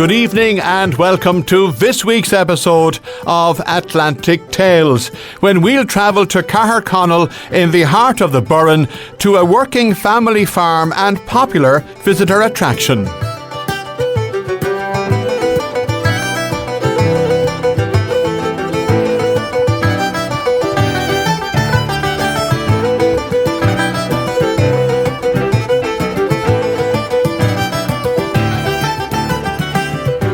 Good evening and welcome to this week's episode of Atlantic Tales, when we'll travel to Caherconnell in the heart of the Burren to a working family farm and popular visitor attraction.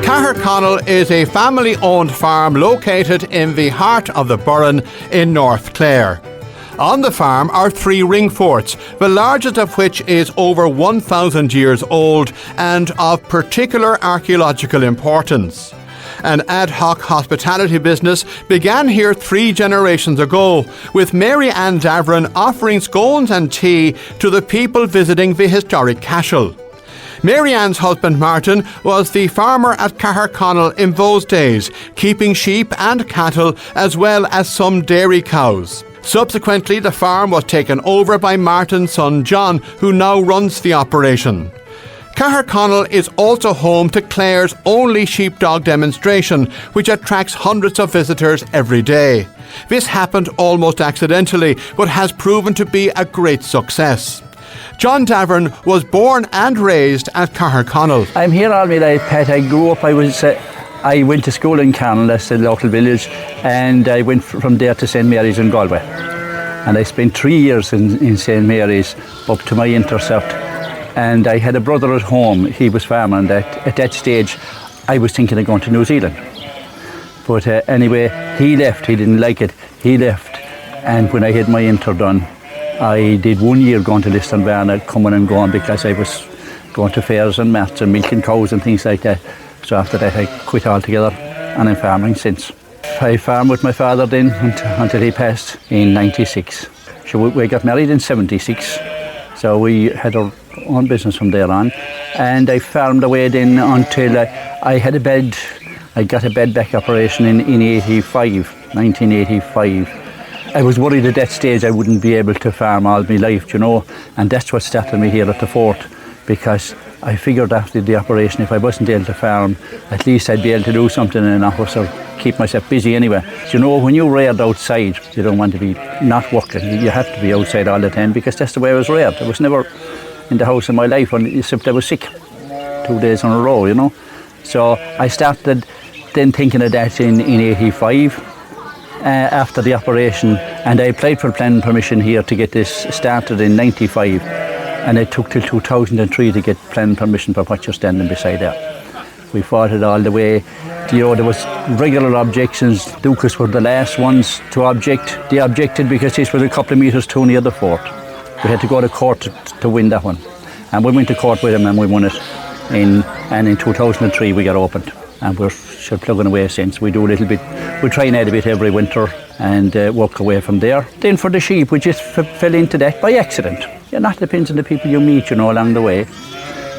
Caherconnell is a family-owned farm located in the heart of the Burren in North Clare. On the farm are 3 ring forts, the largest of which is over 1,000 years old and of particular archaeological importance. An ad hoc hospitality business began here 3 generations ago, with Mary Ann Davorens offering scones and tea to the people visiting the historic castle. Mary Ann's husband Martin was the farmer at Caherconnell in those days, keeping sheep and cattle as well as some dairy cows. Subsequently, the farm was taken over by Martin's son John, who now runs the operation. Caherconnell is also home to Clare's only sheepdog demonstration, which attracts hundreds of visitors every day. This happened almost accidentally, but has proven to be a great success. John Davorens was born and raised at Caherconnell. I'm here all my life, Pat. I grew up, I went to school in Caherconnell, that's the local village, and I went from there to St Mary's in Galway. And I spent 3 years in St Mary's up to my intercept. And I had a brother at home, he was farmer, and at that stage I was thinking of going to New Zealand. But anyway, he left, he didn't like it, he left. And when I had my inter done, I did 1 year going to Listonvarna, coming and going, because I was going to fairs and mats and milking cows and things like that. So after that I quit altogether, and I'm farming since. I farmed with my father then until he passed in 96. So we got married in 76, so we had our own business from there on. And I farmed away then until I had I got a bed back operation in 1985. I was worried at that stage I wouldn't be able to farm all my life, you know, and that's what started me here at the fort, because I figured after the operation, if I wasn't able to farm, at least I'd be able to do something in an office or keep myself busy anyway. You know, when you're reared outside, you don't want to be not working. You have to be outside all the time, because that's the way I was reared. I was never in the house in my life, except I was sick 2 days in a row, you know. So I started then thinking of that in 85. After the operation, and I applied for planning permission here to get this started in 95, and it took till 2003 to get planning permission for what you're standing beside there. We fought it all the way. You know, there was regular objections. Lucas were the last ones to object. They objected because this was a couple of metres too near the fort. We had to go to court to win that one, and we went to court with them and we won it. And in 2003 we got opened, and we're still plugging away since. We do a little bit, we try and add a bit every winter and work away from there. Then for the sheep, we just fell into that by accident. Yeah, that depends on the people you meet, you know, along the way.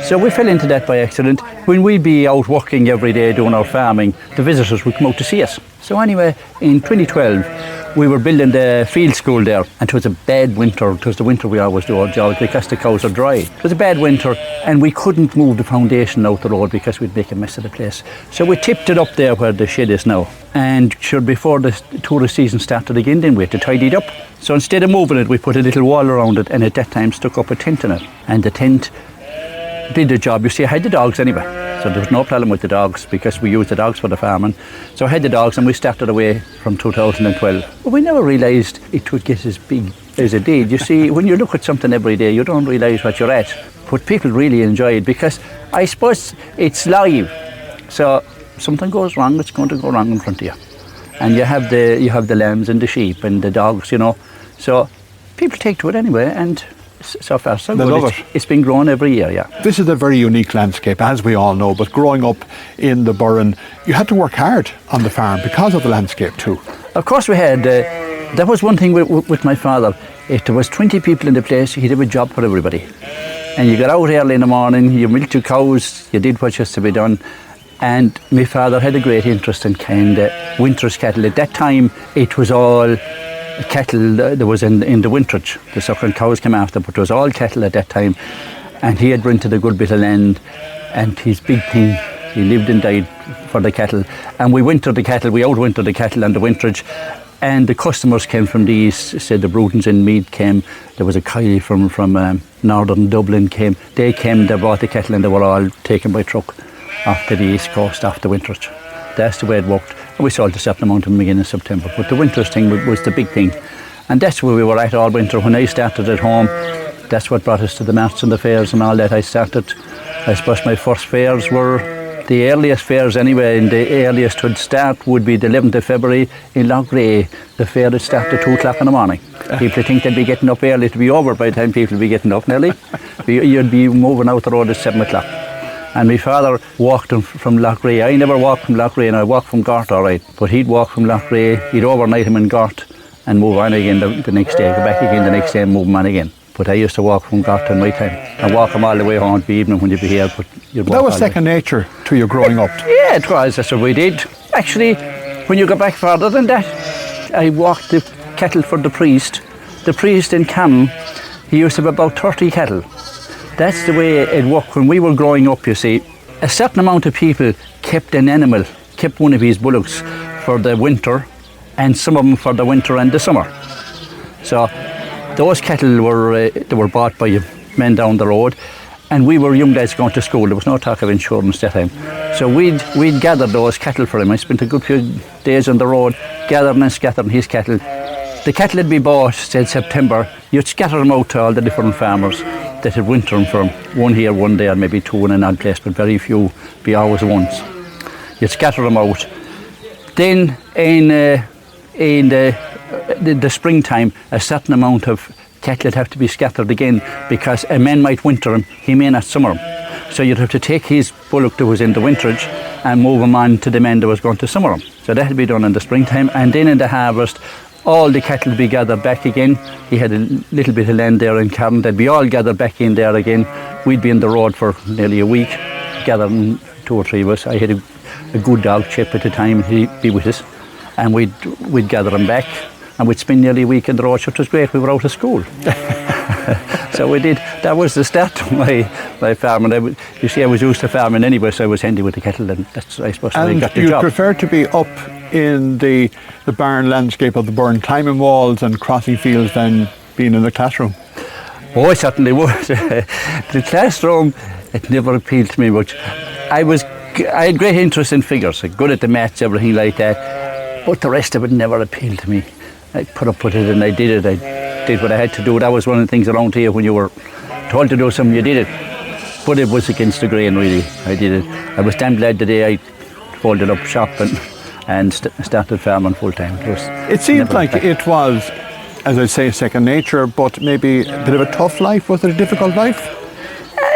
So we fell into that by accident. When we'd be out working every day doing our farming, the visitors would come out to see us. So anyway, in 2012, we were building the field school there, and it was a bad winter. It was the winter we always do our jobs because the cows are dry. It was a bad winter, and we couldn't move the foundation out the road because we'd make a mess of the place. So we tipped it up there where the shed is now. And sure, before the tourist season started again, then we had to tidy it up. So instead of moving it, we put a little wall around it, and at that time stuck up a tent in it. And the tent did the job. You see, I had the dogs anyway, so there was no problem with the dogs because we used the dogs for the farming. So I had the dogs, and we started away from 2012. But we never realised it would get as big as it did. You see, when you look at something every day, you don't realise what you're at. But people really enjoy it because I suppose it's live. So something goes wrong, it's going to go wrong in front of you. And you have the lambs and the sheep and the dogs, you know. So people take to it anyway, and so far so good. Love it. It's been growing every year, yeah. This is a very unique landscape, as we all know, but growing up in the Burren, you had to work hard on the farm because of the landscape too. Of course we had. That was one thing with my father. If there was 20 people in the place, he'd have a job for everybody. And you got out early in the morning, you milked your cows, you did what has to be done. And my father had a great interest in kind of winter's cattle. At that time, it was all cattle there was in the winterage. The suckling cows came after, but it was all cattle at that time. And he had rented a good bit of land, and his big thing He lived and died for the cattle. And we wintered the cattle, we outwintered the cattle and the winterage. And the customers came from the east, said the Brutons in Meath came. There was a Kylie from northern Dublin came. They came, they brought the cattle and they were all taken by truck off to the east coast after winterage. That's the way it worked. And we sold a certain amount of them again in September. But the winterage thing was the big thing. And that's where we were at all winter. When I started at home, that's what brought us to the marts and the fairs and all that. I suppose my first fairs were the earliest fairs anyway, and the earliest would start would be the 11th of February in Loughrea. The fair would start at 2 o'clock in the morning. People think they'd be getting up early to be over by the time people would be getting up nearly. You'd be moving out the road at 7 o'clock. And my father walked from Loughrea. I never walked from Loughrea, and I walked from Gort all right. But he'd walk from Loughrea, he'd overnight him in Gort and move on again the next day, go back again the next day and move him on again. But I used to walk from Gort in my time and walk him all the way home to the evening when you'd be here. But that was second nature to you growing up? Yeah, it was. That's what we did. Actually, when you go back further than that, I walked the cattle for the priest. The priest in Cam, he used to have about 30 cattle. That's the way it worked when we were growing up, you see. A certain amount of people kept an animal, kept one of his bullocks for the winter, and some of them for the winter and the summer. So those cattle were bought by men down the road, and we were young lads going to school. There was no talk of insurance that time. So we'd gather those cattle for him. I spent a good few days on the road gathering and scattering his cattle. The cattle would be bought, said September. You'd scatter them out to all the different farmers that had winter them from one here, one there, maybe two in an odd place, but very few, be always ones. You'd scatter them out. Then in the springtime, a certain amount of cattle would have to be scattered again, because a man might winter him, he may not summer him. So you'd have to take his bullock that was in the winterage and move him on to the man that was going to summer him. So that would be done in the springtime, and then in the harvest, all the cattle would be gathered back again. He had a little bit of land there in Cairn. They'd be all gathered back in there again. We'd be in the road for nearly a week, gathering 2 or 3 of us. I had a good dog, Chip, at the time. He'd be with us. And we'd gather them back, and we'd spend nearly a week in the road. So it was great. We were out of school. So we did. That was the start of my farming. You see, I was used to farming anyway, so I was handy with the cattle, and that's, I suppose, I got the job. And you prefer to be up in the barren landscape of the Burren, climbing walls and crossing fields, than being in the classroom? Oh, I certainly would. The classroom, it never appealed to me much. I had great interest in figures, good at the maths, everything like that, but the rest of it never appealed to me. I put up with it and I did it. I did what I had to do. That was one of the things around here, when you were told to do something, you did it. But it was against the grain, really. I did it. I was damn glad the day I folded up shop and started farming full time. It seemed like it was, as I say, second nature, but maybe a bit of a tough life. Was it a difficult life?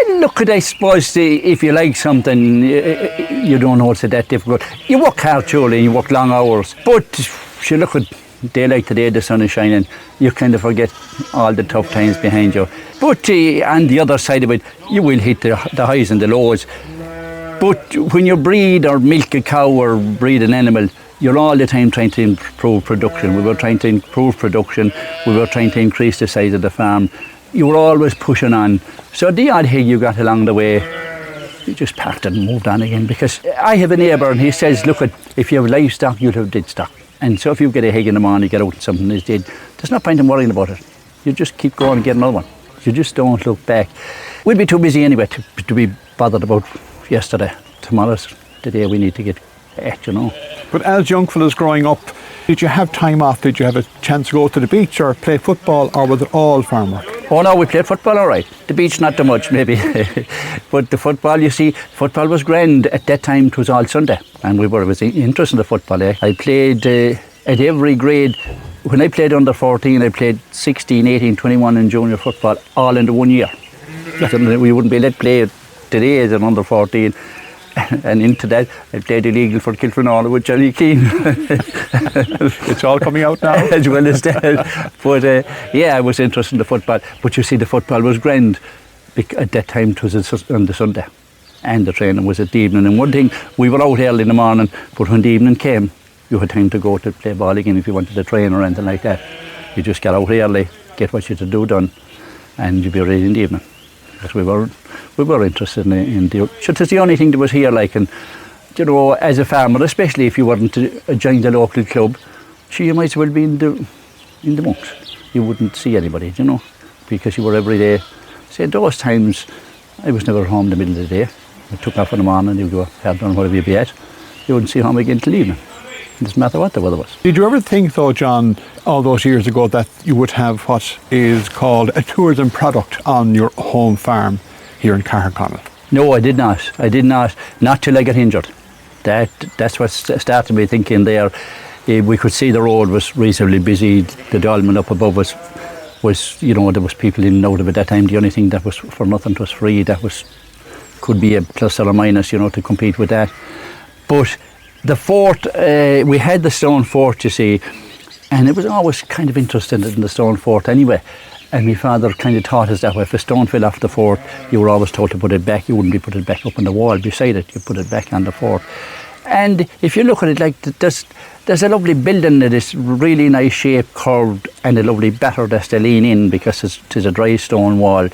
Look, I suppose if you like something, you don't know it's that difficult. You work hard, surely, you work long hours. But if you look at day like today, the sun is shining, you kind of forget all the tough times behind you. But on the other side of it, you will hit the highs and the lows. But when you breed or milk a cow or breed an animal, you're all the time trying to improve production. We were trying to improve production. We were trying to increase the size of the farm. You were always pushing on. So the odd hig you got along the way, you just parked it and moved on again. Because I have a neighbour, and he says, look, if you have livestock, you'll have dead stock. And so if you get a hig in the morning, you get out and something is dead, there's no point in worrying about it. You just keep going and get another one. You just don't look back. We'd be too busy anyway to be bothered about yesterday. Tomorrow's the day we need to get back, you know. But as young fellas growing up, did you have time off? Did you have a chance to go to the beach or play football, or was it all farm work? Oh no, we played football all right. The beach not too much maybe. But the football, you see, football was grand. At that time it was all Sunday, and I was interested in the football. I played at every grade. When I played under 14, I played 16, 18, 21 in junior football, all in the 1 year. Something that we wouldn't be let play today as an under 14. And into that, I played illegal for Kilfenora with Johnny Keane. It's all coming out now. As well as that. But yeah, I was interested in the football. But you see, the football was grand. At that time, it was on the Sunday. And the training was at the evening. And one thing, we were out early in the morning, but when the evening came, you had time to go to play ball again if you wanted to train or anything like that. You just got out early, get what you had to do done, and you'd be ready in the evening. because we were interested in the. So it's the only thing that was here, like, and you know, as a farmer, especially if you weren't to join the local club, you might as well be in the monks. You wouldn't see anybody, you know, because you were every day. Say those times, I was never home in the middle of the day. I took off in the morning, you'd go out on whatever you be at. You wouldn't see home again till evening. It doesn't matter what the weather was. Did you ever think, though, John, all those years ago, that you would have what is called a tourism product on your home farm here in Caherconnell? No, I did not. I did not. Not till I got injured. That's what started me thinking there. We could see the road was reasonably busy. The dolmen up above us was, you know, there was people in and out of it at that time. The only thing that was for nothing was free. That could be a plus or a minus, you know, to compete with that. But the fort, we had the stone fort, you see, and it was always kind of interested in the stone fort anyway. And my father kind of taught us that way. If a stone fell off the fort, you were always told to put it back. You wouldn't be put it back up on the wall beside it. You put it back on the fort. And if you look at it, like, there's a lovely building that is really nice shape, curved, and a lovely batter that's to lean in because it's a dry stone wall.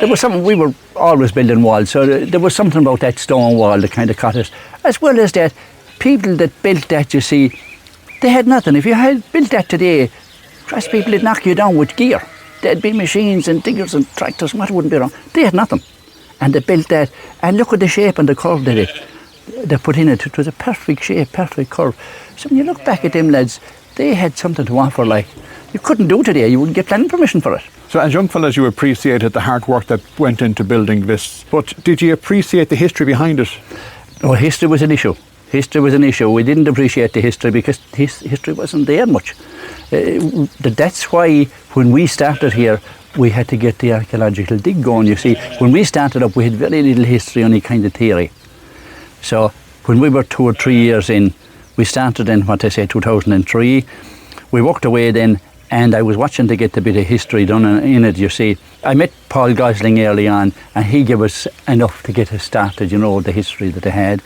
There was something, we were always building walls, so there was something about that stone wall that kind of caught us. As well as that, people that built that, you see, they had nothing. If you had built that today, trust people would knock you down with gear. There'd be machines and diggers and tractors, what wouldn't be wrong. They had nothing. And they built that, and look at the shape and the curve that they put in it. It was a perfect shape, perfect curve. So when you look back at them lads, they had something to offer like you couldn't do today. You wouldn't get planning permission for it. So as young fellas, you appreciated the hard work that went into building this. But did you appreciate the history behind it? No, history was an issue. History was an issue. We didn't appreciate the history because history wasn't there much. That's why when we started here, we had to get the archaeological dig going, you see. When we started up, we had very little history, only kind of theory. So when we were 2 or 3 years in, we started in, 2003. We walked away then, and I was watching to get a bit of history done in it, you see. I met Paul Gosling early on, and he gave us enough to get us started, you know, the history that they had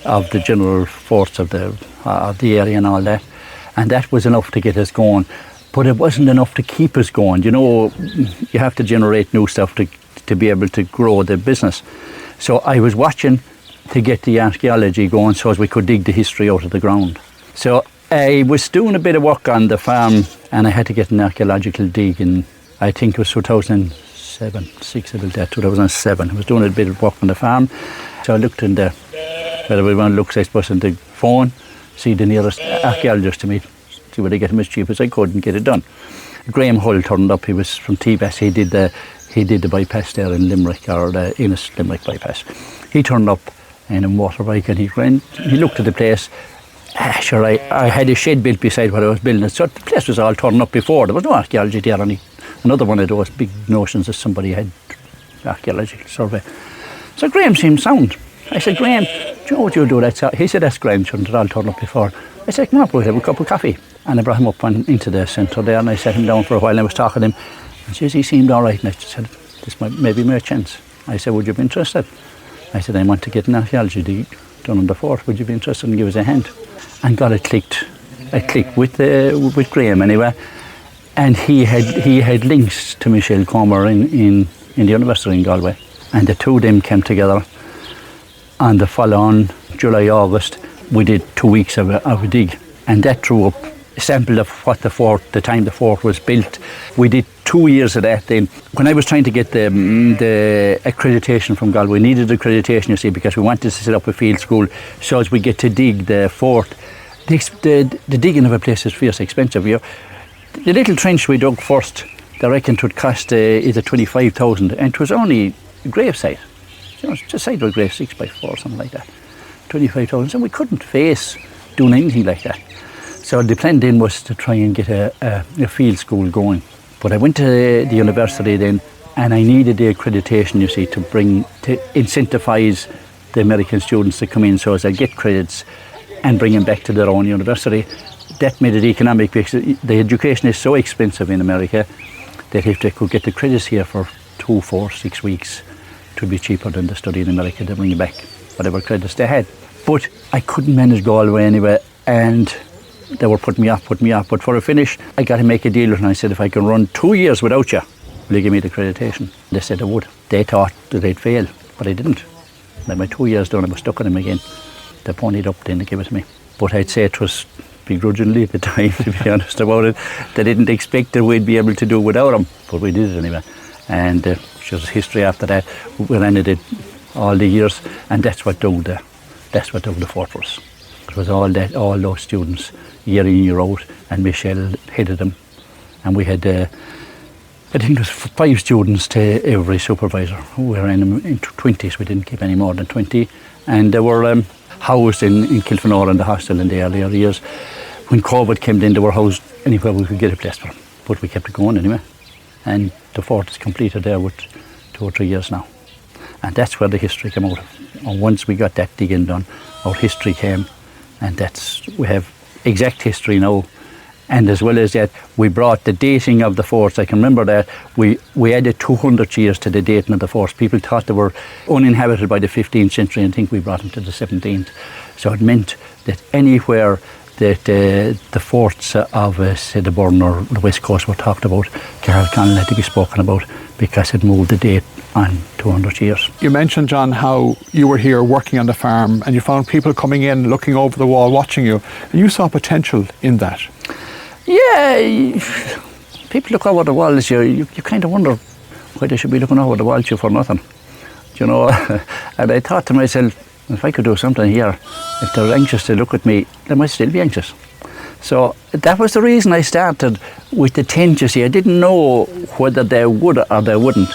of the general forts of the area and all that. And that was enough to get us going. But it wasn't enough to keep us going. You know, you have to generate new stuff to be able to grow the business. So I was watching to get the archaeology going so as we could dig the history out of the ground. So I was doing a bit of work on the farm, and I had to get an archaeological dig in, I think it was 2007, 2007. I was doing a bit of work on the farm. So I looked in there, whether we want to look, I suppose, on the phone, see the nearest archaeologist to meet, see whether they get him as cheap as I could and get it done. Graham Hull turned up. He was from T-Bass. He did the bypass there in Limerick, or the Innis Limerick bypass. He turned up in a motorbike, and he looked at the place. Sure, I had a shed built beside what I was building, so the place was all turned up before. There was no archaeology there. Another one of those big notions that somebody had archaeological survey. So Graham seemed sound. I said, Graham, do you know what you'll do that? He said, that's Graham, shouldn't it all turn up before? I said, come up, we'll have a cup of coffee. And I brought him up into the centre there, and I sat him down for a while, and I was talking to him. And he seemed all right, and I said, this might maybe my chance. I said, would you be interested? I said, I want to get an archaeology dig done on the fort. Would you be interested in give us a hand? And God, it clicked. It clicked with Graham anyway. And he had links to Michelle Comer in the university in Galway. And the two of them came together. On the following July, August, we did 2 weeks of a dig. And that drew up a sample of what the time the fort was built. We did 2 years of that then. When I was trying to get the accreditation from Galway, we needed accreditation, you see, because we wanted to set up a field school so as we get to dig the fort. The digging of a place is fierce expensive. The little trench we dug first, I reckon it would cost either 25,000, and it was only a gravesite. You know, just side of a grave, 6x4, something like that. 25,000, and we couldn't face doing anything like that. So the plan then was to try and get a field school going. But I went to the university then, and I needed the accreditation, you see, to incentivise the American students to come in so as I get credits and bring them back to their own university. That made it economic because the education is so expensive in America that if they could get the credits here for 2, 4, 6 weeks, it would be cheaper than the study in America to bring back whatever credits they had. But I couldn't manage Galway anyway, and they were putting me off. But for a finish, I got to make a deal with them. I said, if I can run 2 years without you, will you give me the accreditation? They said they would. They thought that they'd fail, but I didn't. Like my 2 years done, I was stuck on them again. They ponied up, then they gave it to me. But I'd say it was begrudgingly at the time, to be honest about it. They didn't expect that we'd be able to do without them, but we did it anyway. And just history after that. We ran it all the years, and that's what dug the fort for us. It was all those students, year in, year out, and Michelle headed them. And we had, I think it was 5 students to every supervisor. We were in 20s, we didn't keep any more than 20. And they were housed in Kilfenora in the hostel in the earlier years. When COVID came in, they were housed anywhere we could get a place for them. But we kept it going anyway. And the fort is completed there with 2 or 3 years now. And that's where the history came out of. And once we got that digging done, our history came, and we have exact history now. And as well as that, we brought the dating of the forts. I can remember that we added 200 years to the dating of the forts. People thought they were uninhabited by the 15th century, and I think we brought them to the 17th. So it meant that anywhere that the forts of, say, the Burren or the West Coast were talked about, Caherconnell had to be spoken about, because it moved the date on 200 years. You mentioned, John, how you were here working on the farm and you found people coming in, looking over the wall, watching you, and you saw potential in that. Yeah, people look over the walls, you kind of wonder why they should be looking over the walls for nothing, you know. And I thought to myself, if I could do something here, if they're anxious to look at me, they might still be anxious. So that was the reason I started with the tent, you see. I didn't know whether they would or they wouldn't,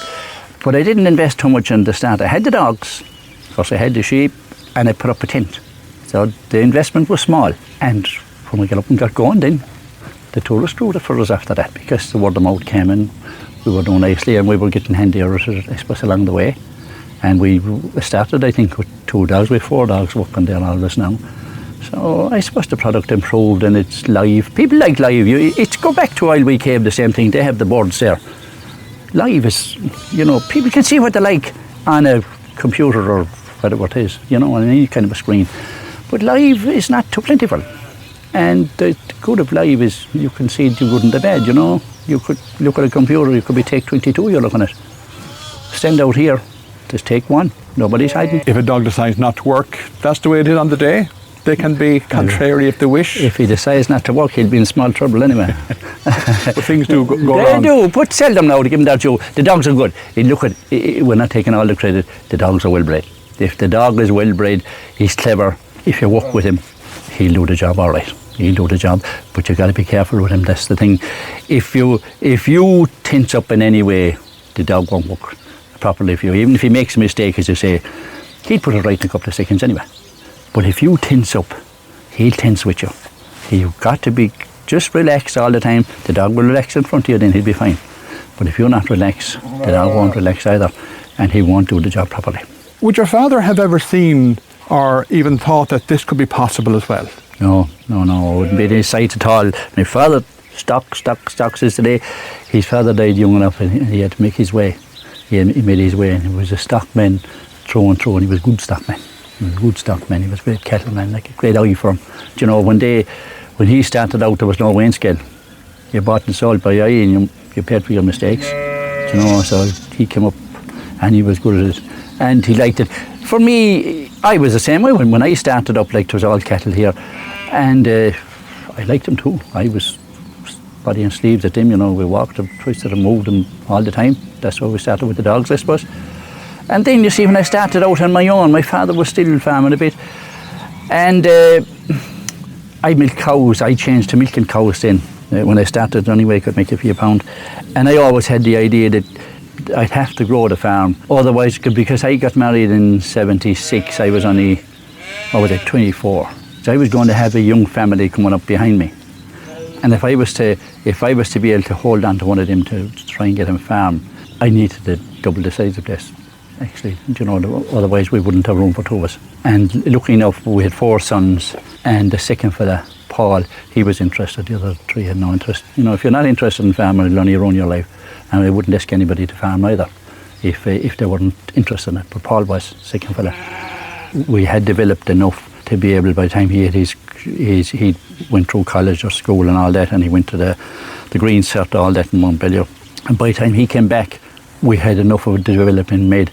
but I didn't invest too much in the start. I had the dogs, of course I had the sheep, and I put up a tent. So the investment was small. And when we got up and got going then, the tourists grew for us after that, because the word of mouth came in, we were doing nicely, and we were getting handier, I suppose, along the way. And we started, I think, with 2 dogs, with 4 dogs working there all this now. So I suppose the product improved, and it's live. People like live. It's go back to Isle Cave, the same thing. They have the birds there. Live is, you know, people can see what they like on a computer or whatever it is, you know, on any kind of a screen. But live is not too plentiful. And the good of live is you can see the good and the bad, you know. You could look at a computer, you could be take 22, you're looking at. Stand out here, just take 1. Nobody's hiding. If a dog decides not to work, that's the way it is on the day. They can be contrary if they wish. If he decides not to work, he'll be in small trouble anyway. But things do go wrong. They do, but seldom now to give him that joke. The dogs are good. Look at, we're not taking all the credit. The dogs are well bred. If the dog is well bred, he's clever. If you work with him, he'll do the job all right. He'll do the job, but you got to be careful with him. That's the thing. If you tense up in any way, the dog won't work properly. Even if he makes a mistake, as you say, he'll put it right in a couple of seconds anyway. But if you tense up, he'll tense with you. You've got to be just relaxed all the time. The dog will relax in front of you, then he'll be fine. But if you're not relaxed, the dog won't relax either, and he won't do the job properly. Would your father have ever seen or even thought that this could be possible as well? No, it wouldn't be any sight at all. My father, stocks is today. His father died young enough, and he had to make his way. He made his way, and he was a stockman through and through, and he was a good stockman. He was a great cattleman, like a great eye for him. Do you know, when he started out, there was no weighing scale. You bought and sold by eye, and you paid for your mistakes. Do you know, so he came up, and he was good at it, and he liked it. For me, I was the same way when I started up, like, there was all cattle here, and I liked them too. I was body and sleeves at them, you know. We walked them, twisted them, moved them all the time. That's why we started with the dogs, I suppose. And then, you see, when I started out on my own, my father was still farming a bit, and I milked cows. I changed to milking cows then. When I started, anyway, I could make a few pound, and I always had the idea that I'd have to grow the farm. Otherwise, because I got married in 76, I was only, 24. So I was going to have a young family coming up behind me. And if I was to be able to hold on to one of them to try and get him a farm, I needed to double the size of this. Actually, you know, otherwise we wouldn't have room for 2 of us. And luckily enough, we had 4 sons, and the second fella, Paul, he was interested. The other 3 had no interest. You know, if you're not interested in farming, you'll only ruin your life. And I wouldn't ask anybody to farm either if they weren't interested in it. But Paul was, second fella. We had developed enough to be able, by the time he had he went through college or school and all that, and he went to the Green Cert, all that in Montpellier. And by the time he came back, we had enough of a development made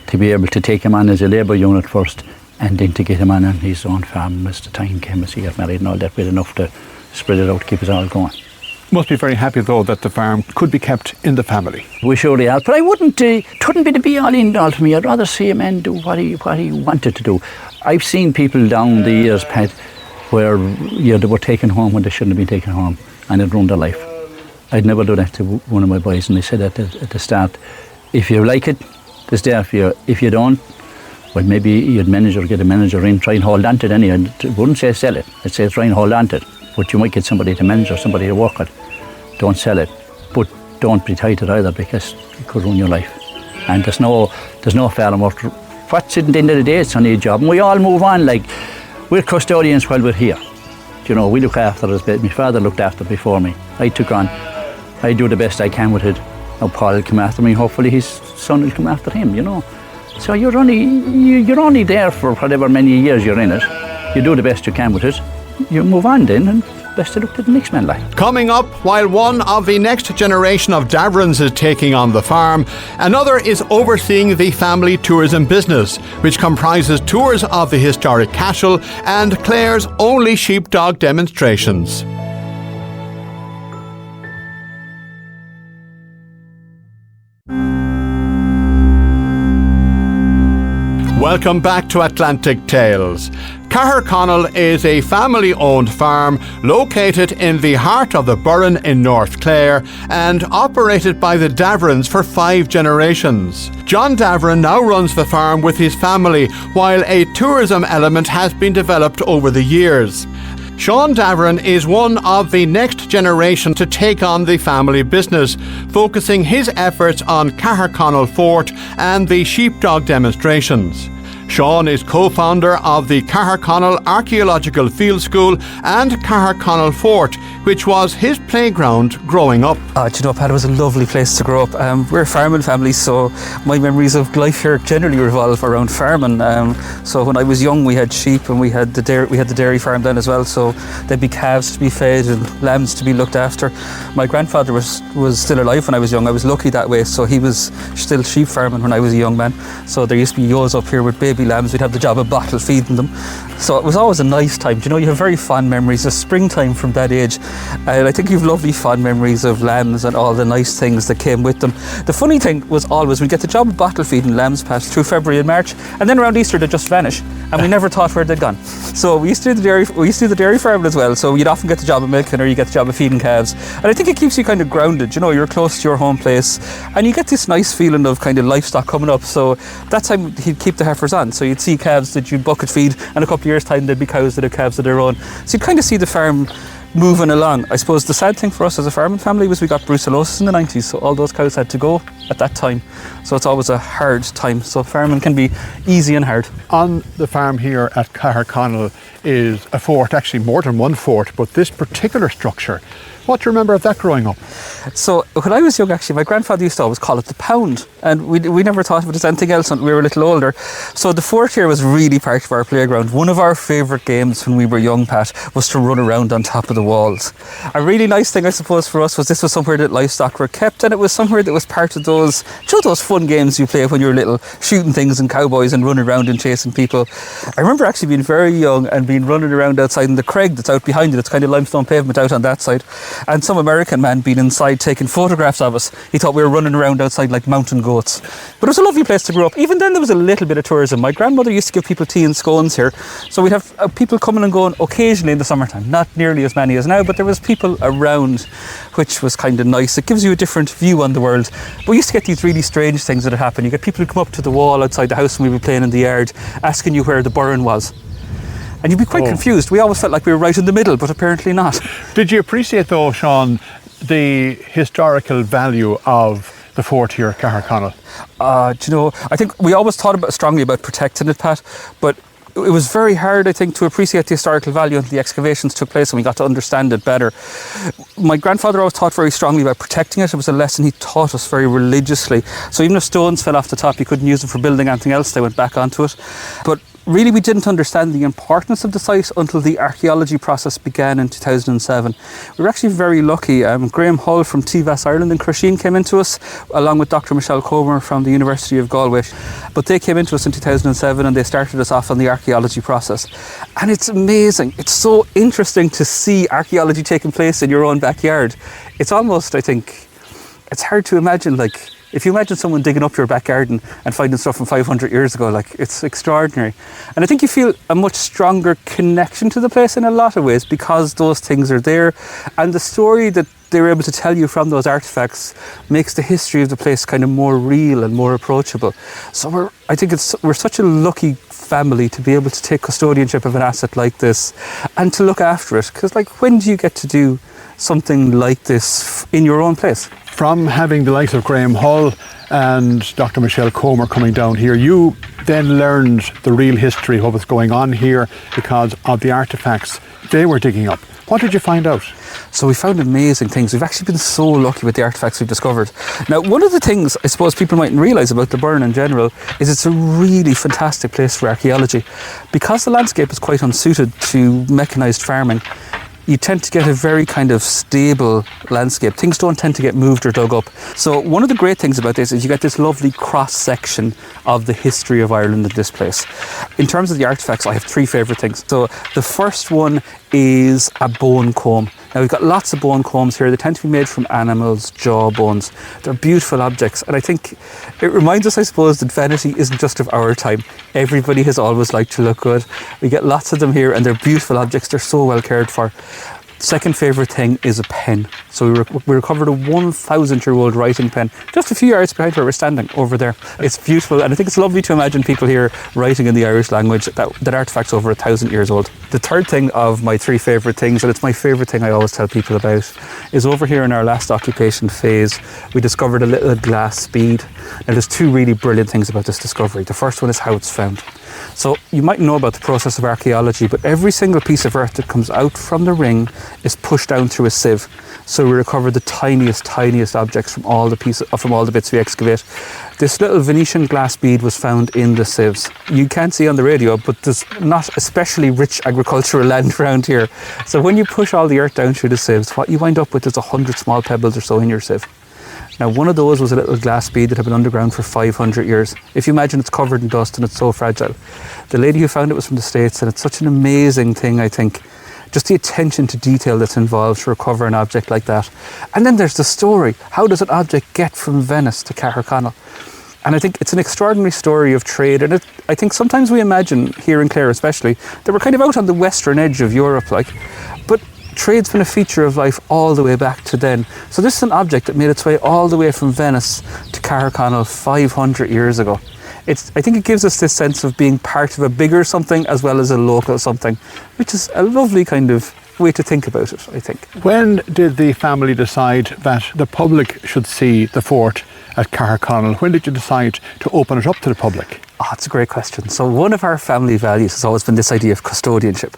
to be able to take him on as a labour unit first, and then to get him on his own farm as the time came, as he got married and all that. We had enough to spread it out, keep us all going. Must be very happy though that the farm could be kept in the family. We surely are, but I wouldn't, it wouldn't be the be all end all for me. I'd rather see a man do what he wanted to do. I've seen people down the years, Pat, where they were taken home when they shouldn't have been taken home, and it ruined their life. I'd never do that to one of my boys, and they said at the start, if you like it, it's there for you. If you don't, well, maybe you'd get a manager in, try and hold on to it anyway. I wouldn't say sell it, I'd say try and hold on to it. But you might get somebody to manage or somebody to work with. Don't sell it, but don't be tied to it either, because it could ruin your life. And there's no farm work. What's at the end of the day, it's only a job. And we all move on, like, we're custodians while we're here. You know, we look after us. My father looked after before me. I took on, I do the best I can with it. Now Paul will come after me, hopefully his son will come after him, you know. So you're only there for whatever many years you're in it. You do the best you can with it. You move on then, and best of luck to the next man, like. Coming up, while one of the next generation of Davorens is taking on the farm, another is overseeing the family tourism business, which comprises tours of the historic castle and Clare's only sheepdog demonstrations. Welcome back to Atlantic Tales. Caherconnell is a family-owned farm located in the heart of the Burren in North Clare and operated by the Davorens for 5 generations. John Davorens now runs the farm with his family, while a tourism element has been developed over the years. Sean Davorens is one of the next generation to take on the family business, focusing his efforts on Caherconnell Fort and the sheepdog demonstrations. Sean is co-founder of the Caherconnell Archaeological Field School and Caherconnell Fort, which was his playground growing up. Do you know, Pat, it was a lovely place to grow up. We're a farming family, so my memories of life here generally revolve around farming. So when I was young, we had sheep and we had the dairy farm then as well. So there'd be calves to be fed and lambs to be looked after. My grandfather was still alive when I was young. I was lucky that way. So he was still sheep farming when I was a young man. So there used to be ewes up here with baby lambs. We'd have the job of bottle feeding them. So it was always a nice time. Do you know, you have very fond memories of springtime from that age. And I think you've lovely fond memories of lambs and all the nice things that came with them. The funny thing was always we'd get the job of bottle feeding lambs past through February and March, and then around Easter they'd just vanish, and we never thought where they'd gone. So we used to do the dairy farming as well. So you'd often get the job of milking, or you get the job of feeding calves. And I think it keeps you kind of grounded. You know, you're close to your home place, and you get this nice feeling of kind of livestock coming up. So that time he'd keep the heifers on. So you'd see calves that you'd bucket feed, and a couple of years' time there'd be cows that had calves of their own. So you'd kind of see the farm moving along. I suppose the sad thing for us as a farming family was we got brucellosis in the 90s, so all those cows had to go at that time. So it's always a hard time. So farming can be easy and hard. On the farm here at Caherconnell is a fort, actually more than one fort, but this particular structure, what do you remember of that growing up? So when I was young, actually, my grandfather used to always call it the pound, and we never thought of it as anything else until we were a little older. So the fort here was really part of our playground. One of our favourite games when we were young, Pat, was to run around on top of the walls. A really nice thing, I suppose, for us was this was somewhere that livestock were kept, and it was somewhere that was part of those, you know, those fun games you play when you were little, shooting things and cowboys and running around and chasing people. I remember actually being very young and being running around outside in the crag that's out behind it. It's kind of limestone pavement out on that side. And some American man being inside taking photographs of us. He thought we were running around outside like mountain goats. But it was a lovely place to grow up. Even then there was a little bit of tourism. My grandmother used to give people tea and scones here. So we'd have people coming and going occasionally in the summertime. Not nearly as many as now, but there was people around, which was kind of nice. It gives you a different view on the world. But we used to get these really strange things that would happen. You get people who come up to the wall outside the house when we were playing in the yard, asking you where the Burren was. And you'd be quite confused. We always felt like we were right in the middle, but apparently not. Did you appreciate though, Sean, the historical value of the fort here at Caherconnell? Do you know, I think we always thought strongly about protecting it, Pat, but it was very hard, I think, to appreciate the historical value until the excavations took place and we got to understand it better. My grandfather always thought very strongly about protecting it. It was a lesson he taught us very religiously. So even if stones fell off the top, you couldn't use them for building anything else. They went back onto it. But really, we didn't understand the importance of the site until the archaeology process began in 2007. We were actually very lucky. Graham Hull from TVAS Ireland in Crusheen came into us, along with Dr. Michelle Comer from the University of Galway. But they came into us in 2007 and they started us off on the archaeology process. And it's amazing. It's so interesting to see archaeology taking place in your own backyard. It's almost, I think, it's hard to imagine, like, if you imagine someone digging up your back garden and finding stuff from 500 years ago, like, it's extraordinary. And I think you feel a much stronger connection to the place in a lot of ways because those things are there. And the story that they're able to tell you from those artefacts makes the history of the place kind of more real and more approachable. So we're such a lucky family to be able to take custodianship of an asset like this and to look after it. Because, like, when do you get to do something like this in your own place? From having the likes of Graham Hull and Dr. Michelle Comer coming down here, you then learned the real history of what was going on here because of the artefacts they were digging up. What did you find out? So we found amazing things. We've actually been so lucky with the artefacts we've discovered. Now, one of the things I suppose people mightn't realise about the Burren in general is it's a really fantastic place for archaeology. Because the landscape is quite unsuited to mechanised farming, you tend to get a very kind of stable landscape. Things don't tend to get moved or dug up. So one of the great things about this is you get this lovely cross-section of the history of Ireland in this place. In terms of the artefacts, I have three favourite things. So the first one is a bone comb. Now, we've got lots of bone combs here. They tend to be made from animals' jaw bones. They're beautiful objects. And I think it reminds us, I suppose, that vanity isn't just of our time. Everybody has always liked to look good. We get lots of them here and they're beautiful objects. They're so well cared for. Second favourite thing is a pen. So we recovered a 1,000-year-old writing pen just a few yards behind where we're standing over there. It's beautiful, and I think it's lovely to imagine people here writing in the Irish language, that artefact's over 1,000 years old. The third thing of my three favourite things, and it's my favourite thing I always tell people about, is over here in our last occupation phase, we discovered a little glass bead. Now, there's two really brilliant things about this discovery. The first one is how it's found. So you might know about the process of archaeology, but every single piece of earth that comes out from the ring is pushed down through a sieve. So we recover the tiniest objects from all the bits we excavate. This little Venetian glass bead was found in the sieves. You can't see on the radio, but there's not especially rich agricultural land around here. So when you push all the earth down through the sieves, what you wind up with is 100 small pebbles or so in your sieve. Now, one of those was a little glass bead that had been underground for 500 years. If you imagine, it's covered in dust and it's so fragile. The lady who found it was from the States, and it's such an amazing thing, I think. Just the attention to detail that's involved to recover an object like that. And then there's the story. How does an object get from Venice to Caherconnell? And I think it's an extraordinary story of trade. And I think sometimes we imagine, here in Clare especially, that we're kind of out on the western edge of Europe, but trade's been a feature of life all the way back to then. So this is an object that made its way all the way from Venice to Caherconnell 500 years ago. I think it gives us this sense of being part of a bigger something as well as a local something, which is a lovely kind of way to think about it, I think. When did the family decide that the public should see the fort at Caherconnell? When did you decide to open it up to the public? Oh, that's a great question. So one of our family values has always been this idea of custodianship.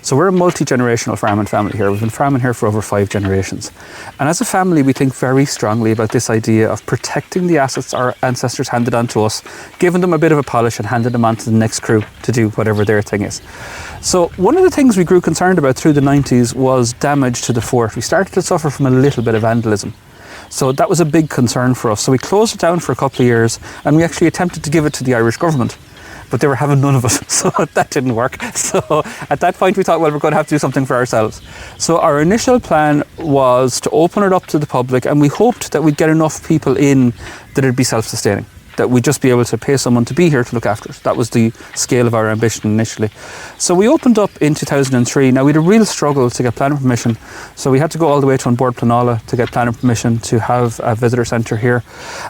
So we're a multi-generational farming family here. We've been farming here for over 5 generations. And as a family, we think very strongly about this idea of protecting the assets our ancestors handed on to us, giving them a bit of a polish and handing them on to the next crew to do whatever their thing is. So one of the things we grew concerned about through the 90s was damage to the fort. We started to suffer from a little bit of vandalism. So that was a big concern for us. So we closed it down for a couple of years and we actually attempted to give it to the Irish government. But they were having none of it, so that didn't work. So at that point we thought, well, we're going to have to do something for ourselves. So our initial plan was to open it up to the public, and we hoped that we'd get enough people in that it'd be self-sustaining, that we'd just be able to pay someone to be here to look after it. That was the scale of our ambition initially. So we opened up in 2003. Now we had a real struggle to get planning permission. So we had to go all the way to An Bord Pleanála to get planning permission to have a visitor centre here.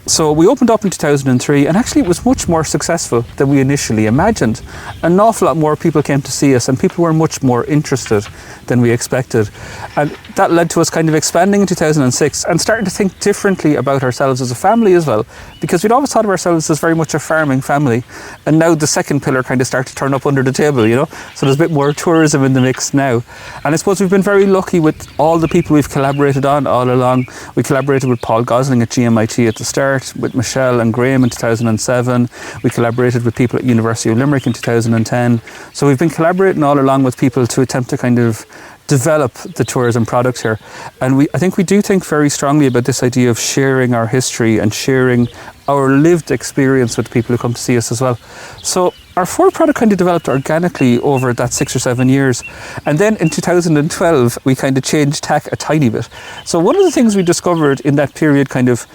So we opened up in 2003, and actually it was much more successful than we initially imagined. An awful lot more people came to see us, and people were much more interested than we expected. And that led to us kind of expanding in 2006 and starting to think differently about ourselves as a family as well, because we'd always thought of ourselves as very much a farming family, and now the second pillar kind of start to turn up under the table, you know. So there's a bit more tourism in the mix now, and I suppose we've been very lucky with all the people we've collaborated on all along. We collaborated with Paul Gosling at GMIT at the start, with Michelle and Graham in 2007. We collaborated with people at University of Limerick in 2010. So we've been collaborating all along with people to attempt to kind of develop the tourism product here. And I think we do think very strongly about this idea of sharing our history and sharing our lived experience with the people who come to see us as well. So our Fort product kind of developed organically over that 6 or 7 years. And then in 2012, we kind of changed tack a tiny bit. So one of the things we discovered in that period, kind of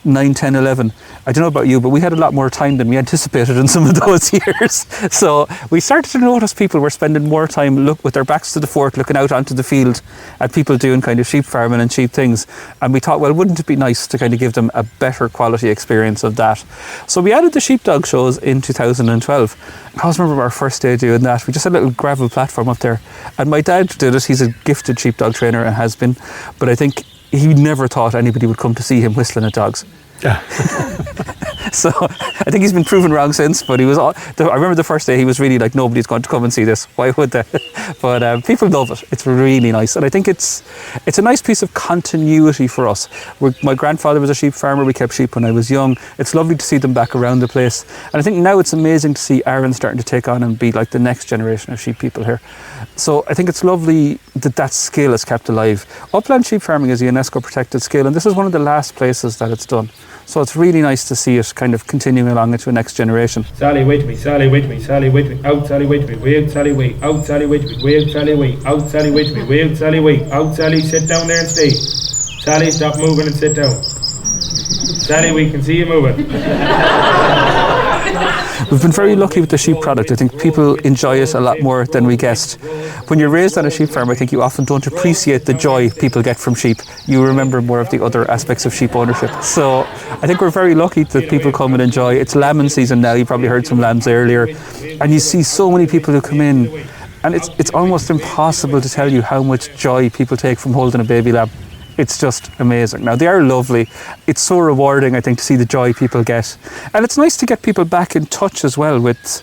9, 10, 11, I don't know about you, but we had a lot more time than we anticipated in some of those years. So we started to notice people were spending more time with their backs to the fort, looking out onto the field at people doing kind of sheep farming and sheep things. And we thought, well, wouldn't it be nice to kind of give them a better quality experience of that? So we added the sheepdog shows in 2012. I always remember our first day doing that. We just had a little gravel platform up there. And my dad did it. He's a gifted sheepdog trainer and has been. But I think he never thought anybody would come to see him whistling at dogs. Yeah. So I think he's been proven wrong since, but I remember the first day he was really like, nobody's going to come and see this, why would they? But people love it. It's really nice, and I think it's a nice piece of continuity for us. My grandfather was a sheep farmer. We kept sheep when I was young. It's lovely to see them back around the place, and I think now it's amazing to see Aaron starting to take on and be like the next generation of sheep people here. So I think it's lovely that skill is kept alive. Upland sheep farming is a UNESCO protected skill, and this is one of the last places that it's done. So it's really nice to see it kind of continuing along into a next generation. Sally, wait me, Sally, wait me, Sally, wait me, out, Sally, wait me, way out, Sally, wait, out, Sally, wait me, way out, Sally, wait, out, Sally, wait me, way out, Sally, wait, out, Sally, sit down there and stay. Sally, stop moving and sit down. Sally, we can see you moving. We've been very lucky with the sheep product. I think people enjoy it a lot more than we guessed. When you're raised on a sheep farm, I think you often don't appreciate the joy people get from sheep. You remember more of the other aspects of sheep ownership. So I think we're very lucky that people come and enjoy. It's lambing season now. You probably heard some lambs earlier. And you see so many people who come in, and it's almost impossible to tell you how much joy people take from holding a baby lamb. It's just amazing. Now, they are lovely. It's so rewarding, I think, to see the joy people get. And it's nice to get people back in touch as well with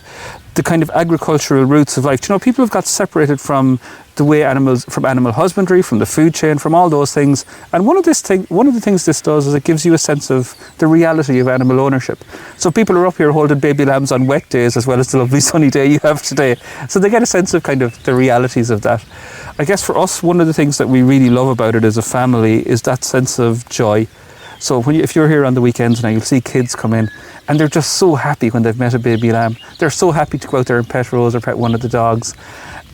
the kind of agricultural roots of life. You know, people have got separated from the way from animal husbandry, from the food chain, from all those things. And one of the things this does is it gives you a sense of the reality of animal ownership. So people are up here holding baby lambs on wet days as well as the lovely sunny day you have today. So they get a sense of kind of the realities of that. I guess for us, one of the things that we really love about it as a family is that sense of joy. So if you're here on the weekends now, you'll see kids come in and they're just so happy when they've met a baby lamb. They're so happy to go out there and pet Rose or pet one of the dogs.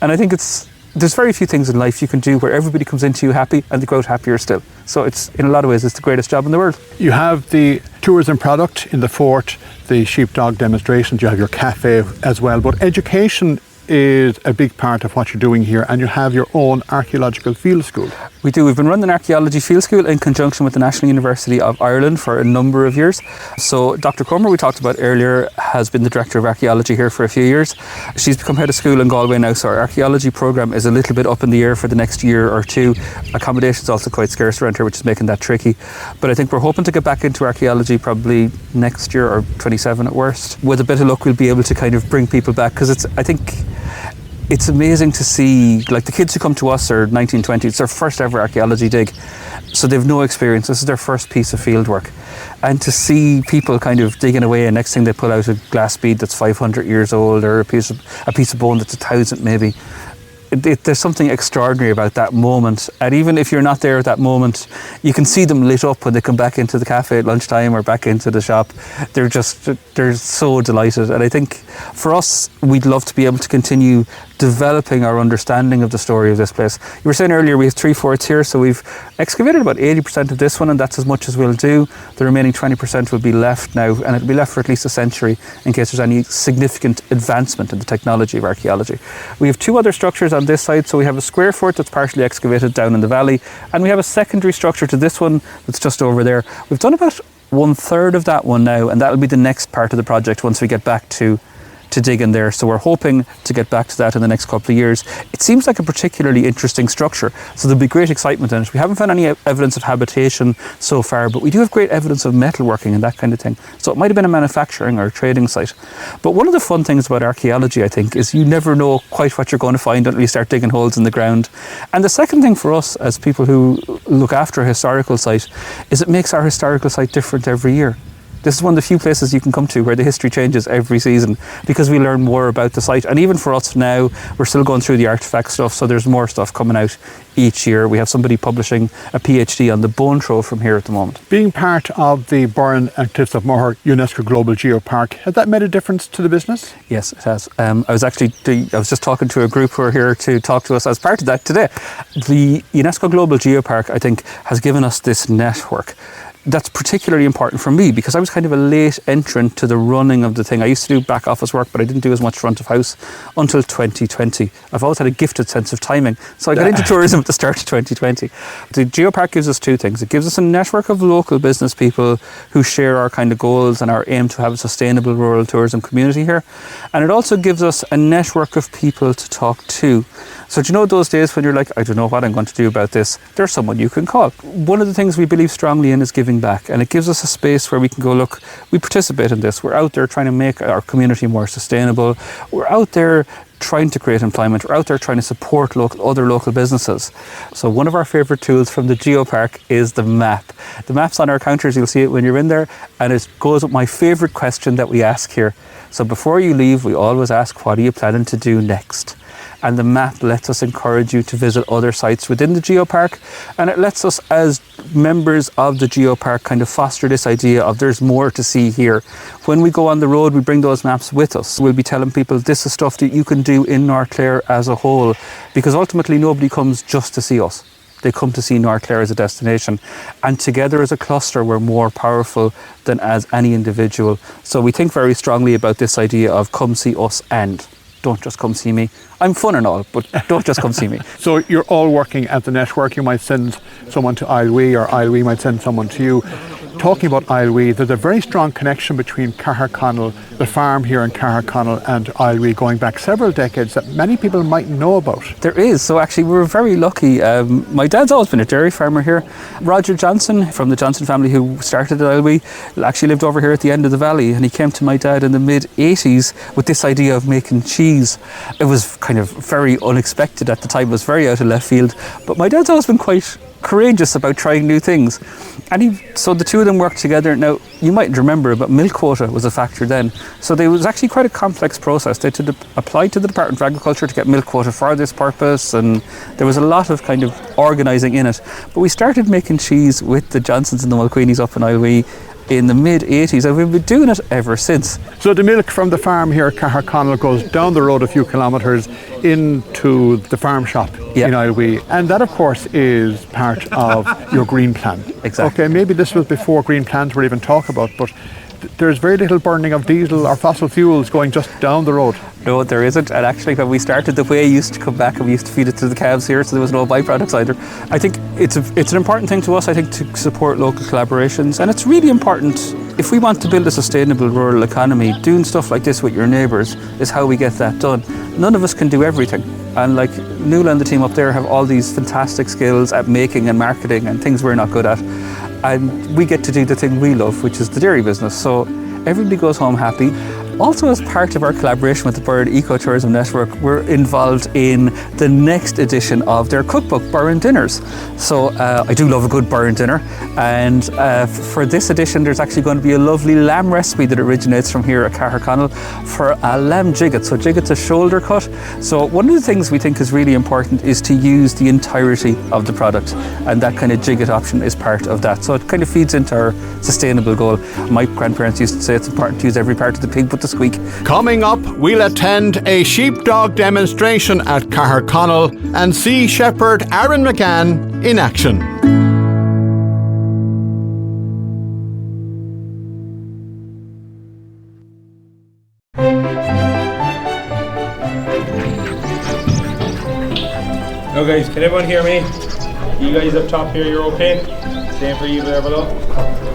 And I think there's very few things in life you can do where everybody comes into you happy and they go out happier still. So in a lot of ways, it's the greatest job in the world. You have the tourism product in the fort, the sheepdog demonstrations, you have your cafe as well, but education is a big part of what you're doing here, and you have your own archaeological field school. We do. We've been running an archaeology field school in conjunction with the National University of Ireland for a number of years. So Dr. Comer, we talked about earlier, has been the Director of Archaeology here for a few years. She's become head of school in Galway now, so our archaeology programme is a little bit up in the air for the next year or two. Accommodation is also quite scarce around here, which is making that tricky. But I think we're hoping to get back into archaeology probably next year or 27 at worst. With a bit of luck, we'll be able to kind of bring people back, because it's amazing to see, like the kids who come to us are 19, 20, it's their first ever archaeology dig. So they've no experience, this is their first piece of field work. And to see people kind of digging away, and next thing they pull out a glass bead that's 500 years old, or a piece of bone that's 1,000 maybe. There's something extraordinary about that moment, and even if you're not there at that moment, you can see them lit up when they come back into the cafe at lunchtime or back into the shop. They're so delighted, and I think for us, we'd love to be able to continue developing our understanding of the story of this place. You were saying earlier we have 3 forts here, so we've excavated about 80% of this one, and that's as much as we'll do. The remaining 20% will be left now, and it'll be left for at least a century in case there's any significant advancement in the technology of archaeology. We have 2 other structures on this side, so we have a square fort that's partially excavated down in the valley, and we have a secondary structure to this one that's just over there. We've done about 1/3 of that one now, and that'll be the next part of the project once we get back to to dig in there. So we're hoping to get back to that in the next couple of years. It seems like a particularly interesting structure, so there'll be great excitement in it. We haven't found any evidence of habitation so far, but we do have great evidence of metalworking and that kind of thing. So it might have been a manufacturing or a trading site. But one of the fun things about archaeology, I think, is you never know quite what you're going to find until you start digging holes in the ground. And the second thing for us as people who look after a historical site is it makes our historical site different every year. This is one of the few places you can come to where the history changes every season because we learn more about the site. And even for us now, we're still going through the artefact stuff, so there's more stuff coming out each year. We have somebody publishing a PhD on the bone trove from here at the moment. Being part of the Burren and Cliffs of Moher UNESCO Global Geopark, has that made a difference to the business? Yes, it has. I was just talking to a group who are here to talk to us as part of that today. The UNESCO Global Geopark, I think, has given us this network. That's particularly important for me because I was kind of a late entrant to the running of the thing. I used to do back office work, but I didn't do as much front of house until 2020. I've always had a gifted sense of timing. So I got into tourism at the start of 2020. The Geopark gives us two things. It gives us a network of local business people who share our kind of goals and our aim to have a sustainable rural tourism community here. And it also gives us a network of people to talk to. So do you know those days when you're like, I don't know what I'm going to do about this? There's someone you can call. One of the things we believe strongly in is giving back, and it gives us a space where we can go, look, we participate in this. We're out there trying to make our community more sustainable. We're out there trying to create employment. We're out there trying to support other local businesses. So one of our favourite tools from the Geopark is the map. The map's on our counters, you'll see it when you're in there, and it goes with my favourite question that we ask here. So before you leave, we always ask, what are you planning to do next? And the map lets us encourage you to visit other sites within the Geopark, and it lets us as members of the Geopark kind of foster this idea of there's more to see here. When we go on the road, we bring those maps with us. We'll be telling people this is stuff that you can do in North Clare as a whole, because ultimately nobody comes just to see us. They come to see North Clare as a destination, and together as a cluster we're more powerful than as any individual. So we think very strongly about this idea of come see us and don't just come see me. I'm fun and all, but don't just come see me. So you're all working at the network. You might send someone to Islwee, or Islwee might send someone to you. Talking about Islwee, there's a very strong connection between Caherconnell, the farm here in Caherconnell, and Islwee going back several decades that many people might know about. There is. So actually we're very lucky. My dad's always been a dairy farmer here. Roger Johnson from the Johnson family, who started at Islwee, actually lived over here at the end of the valley, and he came to my dad in the mid-80s with this idea of making cheese. It was kind of very unexpected at the time. It was very out of left field, but my dad's always been quite courageous about trying new things, and so the two of them worked together. Now you might remember, but milk quota was a factor then, so there was actually quite a complex process. They had to apply to the Department of Agriculture to get milk quota for this purpose, and there was a lot of kind of organising in it. But we started making cheese with the Johnsons and the Mulqueenys up in Islwee in the mid-80s, and we've been doing it ever since. So the milk from the farm here at Caherconnell goes down the road a few kilometres into the farm shop in Islwee, and that of course is part of your green plan. Exactly. Okay, maybe this was before green plans were even talked about, but there's very little burning of diesel or fossil fuels going just down the road. No, there isn't. And actually when we started, the whey used to come back and we used to feed it to the calves here, so there was no byproducts either. I think it's an important thing to us, I think, to support local collaborations, and it's really important if we want to build a sustainable rural economy. Doing stuff like this with your neighbours is how we get that done. None of us can do everything, and like Nuala and the team up there have all these fantastic skills at making and marketing and things we're not good at, and we get to do the thing we love, which is the dairy business. So everybody goes home happy. Also, as part of our collaboration with the Burren Ecotourism Network, we're involved in the next edition of their cookbook, Burren Dinners. So I do love a good Burren dinner, and for this edition there's actually going to be a lovely lamb recipe that originates from here at Caherconnell for a lamb jigget. So jigget's a shoulder cut. So one of the things we think is really important is to use the entirety of the product, and that kind of jigget option is part of that. So it kind of feeds into our sustainable goal. My grandparents used to say it's important to use every part of the pig but the squeak. Coming up, we'll attend a sheepdog demonstration at Caherconnell and see shepherd Aaron McGann in action. Now guys, can everyone hear me? You guys up top here, you're okay? Same for you there below.